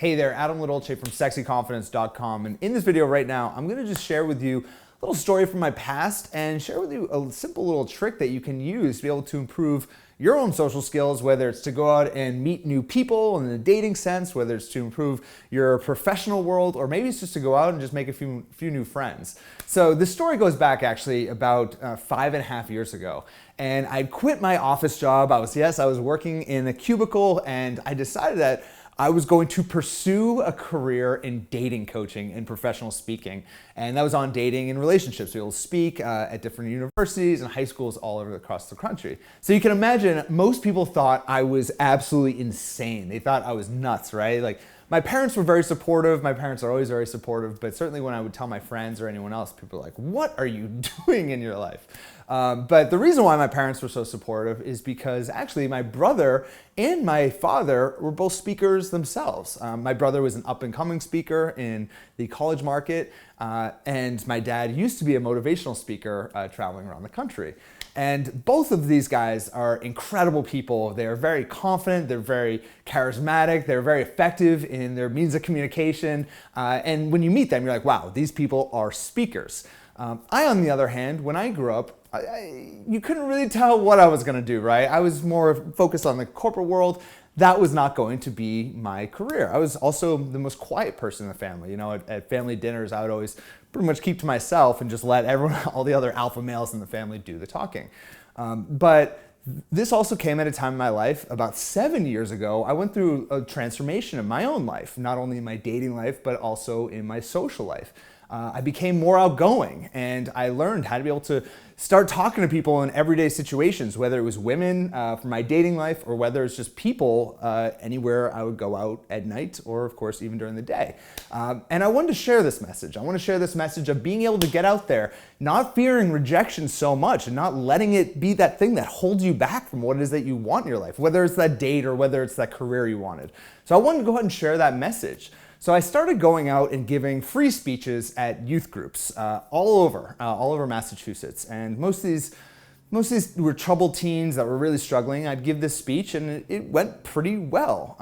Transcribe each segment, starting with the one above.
Hey there, Adam Lidolce from sexyconfidence.com, and in this video right now, I'm gonna just share with you a little story from my past and share with you a simple little trick that you can use to be able to improve your own social skills, whether it's to go out and meet new people in a dating sense, whether it's to improve your professional world, or maybe it's just to go out and just make a few new friends. So this story goes back actually about 5.5 years ago. And I quit my office job. I was working in a cubicle, and I decided that I was going to pursue a career in dating coaching and professional speaking. And that was on dating and relationships. We will speak at different universities and high schools all over across the country. So you can imagine most people thought I was absolutely insane. They thought I was nuts, right? Like, my parents were very supportive. My parents are always very supportive, but certainly when I would tell my friends or anyone else, people were like, what are you doing in your life? But the reason why my parents were so supportive is because actually my brother and my father were both speakers themselves. My brother was an up-and-coming speaker in the college market, and my dad used to be a motivational speaker traveling around the country. And both of these guys are incredible people. They're very confident, they're very charismatic, they're very effective in their means of communication. And when you meet them, you're like, wow, these people are speakers. I, on the other hand, when I grew up, you couldn't really tell what I was gonna do, right? I was more focused on the corporate world. That was not going to be my career. I was also the most quiet person in the family. You know, at family dinners, I would always pretty much keep to myself and just let everyone, all the other alpha males in the family do the talking. But this also came at a time in my life, about 7 years ago, I went through a transformation in my own life, not only in my dating life, but also in my social life. I became more outgoing, and I learned how to be able to start talking to people in everyday situations, whether it was women from my dating life or whether it's just people anywhere I would go out at night or, of course, even during the day. And I wanted to share this message. I want to share this message of being able to get out there, not fearing rejection so much and not letting it be that thing that holds you back from what it is that you want in your life, whether it's that date or whether it's that career you wanted. So I wanted to go ahead and share that message. So I started going out and giving free speeches at youth groups all over Massachusetts. And most of these were troubled teens that were really struggling. I'd give this speech and it went pretty well.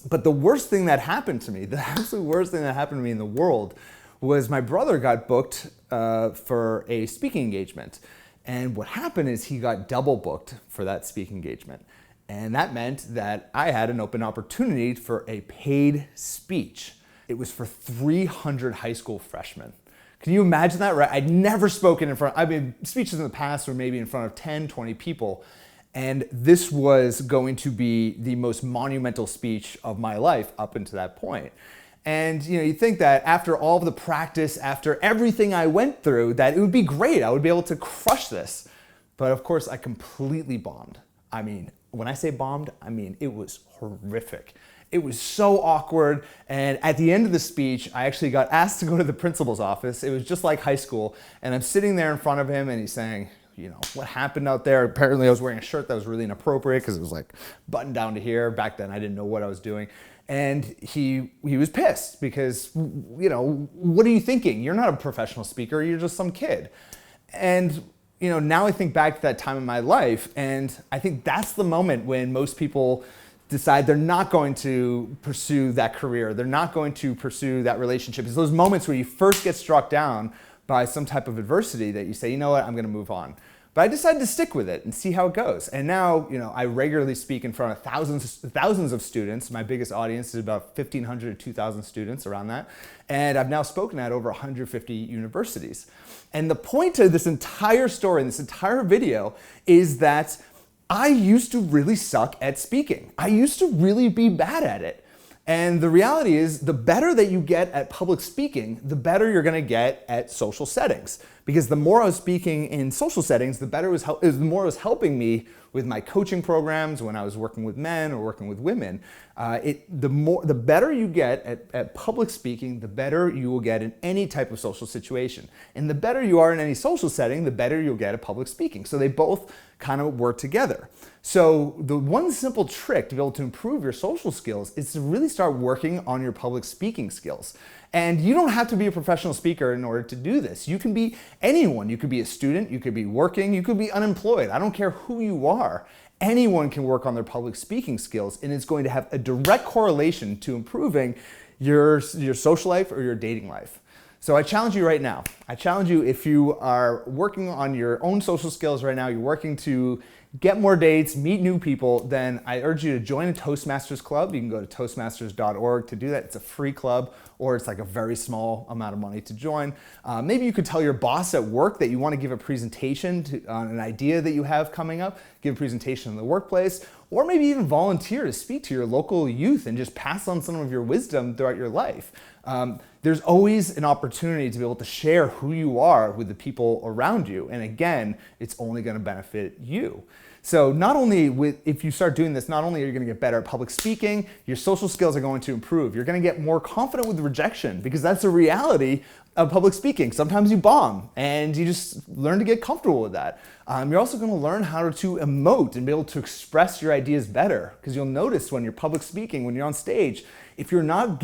But the worst thing that happened to me, the absolute worst thing that happened to me in the world, was my brother got booked for a speaking engagement. And what happened is he got double booked for that speaking engagement. And that meant that I had an open opportunity for a paid speech. It was for 300 high school freshmen. Can you imagine that, right? I'd never spoken in front, speeches in the past were maybe in front of 10, 20 people. And this was going to be the most monumental speech of my life up until that point. And you think that after all of the practice, after everything I went through, that it would be great. I would be able to crush this. But of course, I completely bombed. I mean, when I say bombed, I mean it was horrific. It was so awkward, and at the end of the speech, I actually got asked to go to the principal's office. It was just like high school, and I'm sitting there in front of him, and he's saying, what happened out there? Apparently I was wearing a shirt that was really inappropriate because it was like buttoned down to here. Back then, I didn't know what I was doing. And he was pissed because, what are you thinking? You're not a professional speaker, you're just some kid. And now I think back to that time in my life, and I think that's the moment when most people decide they're not going to pursue that career. They're not going to pursue that relationship. It's those moments where you first get struck down by some type of adversity that you say, you know what, I'm going to move on. But I decided to stick with it and see how it goes. And now, I regularly speak in front of thousands of students. My biggest audience is about 1,500 to 2,000 students, around that. And I've now spoken at over 150 universities. And the point of this entire story, and this entire video, is that I used to really suck at speaking. I used to really be bad at it. And the reality is, the better that you get at public speaking, the better you're gonna get at social settings. Because the more I was speaking in social settings, the more it was helping me with my coaching programs when I was working with men or working with women. The better you get at public speaking, the better you will get in any type of social situation. And the better you are in any social setting, the better you'll get at public speaking. So they both kind of work together. So the one simple trick to be able to improve your social skills is to really start working on your public speaking skills. And you don't have to be a professional speaker in order to do this. You can be anyone. You could be a student, you could be working, you could be unemployed. I don't care who you are. Anyone can work on their public speaking skills, and it's going to have a direct correlation to improving your social life or your dating life. So I challenge you right now. I challenge you, if you are working on your own social skills right now, you're working to get more dates, meet new people, then I urge you to join a Toastmasters club. You can go to toastmasters.org to do that. It's a free club, or it's like a very small amount of money to join. Maybe you could tell your boss at work that you want to give a presentation on an idea that you have coming up, give a presentation in the workplace, or maybe even volunteer to speak to your local youth and just pass on some of your wisdom throughout your life. There's always an opportunity to be able to share who you are with the people around you. And again, it's only going to benefit you. So not only if you start doing this, not only are you going to get better at public speaking, your social skills are going to improve. You're going to get more confident with rejection, because that's a reality of public speaking. Sometimes you bomb and you just learn to get comfortable with that. You're also going to learn how to emote and be able to express your ideas better, because you'll notice when you're public speaking, when you're on stage, if you're not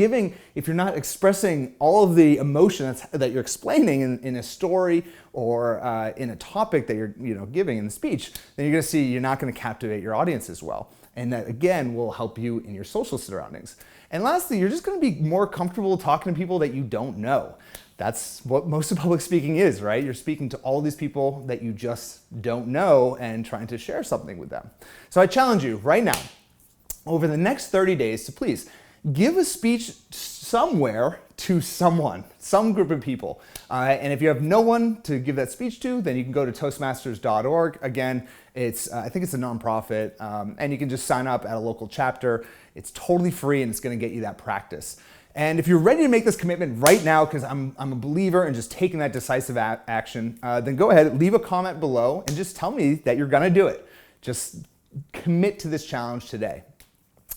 expressing all of the emotion that you're explaining in a story or in a topic that you're giving in the speech, then you're going to see you're not going to captivate your audience as well. And that, again, will help you in your social surroundings. And lastly, you're just going to be more comfortable talking to people that you don't know. That's what most of public speaking is, right? You're speaking to all these people that you just don't know and trying to share something with them. So I challenge you right now, over the next 30 days, to please give a speech somewhere to someone, some group of people. And if you have no one to give that speech to, then you can go to toastmasters.org. Again, I think it's a nonprofit, and you can just sign up at a local chapter. It's totally free, and it's going to get you that practice. And if you're ready to make this commitment right now, because I'm a believer in just taking that decisive action, then go ahead, leave a comment below, and just tell me that you're going to do it. Just commit to this challenge today.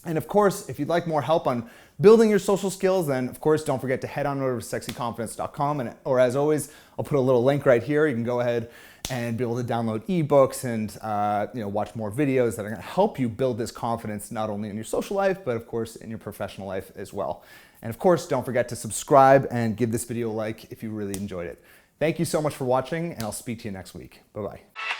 And of course, if you'd like more help on building your social skills, then of course, don't forget to head on over to sexyconfidence.com. Or as always, I'll put a little link right here. You can go ahead and be able to download ebooks and watch more videos that are going to help you build this confidence, not only in your social life, but of course in your professional life as well. And of course, don't forget to subscribe and give this video a like if you really enjoyed it. Thank you so much for watching, and I'll speak to you next week. Bye-bye.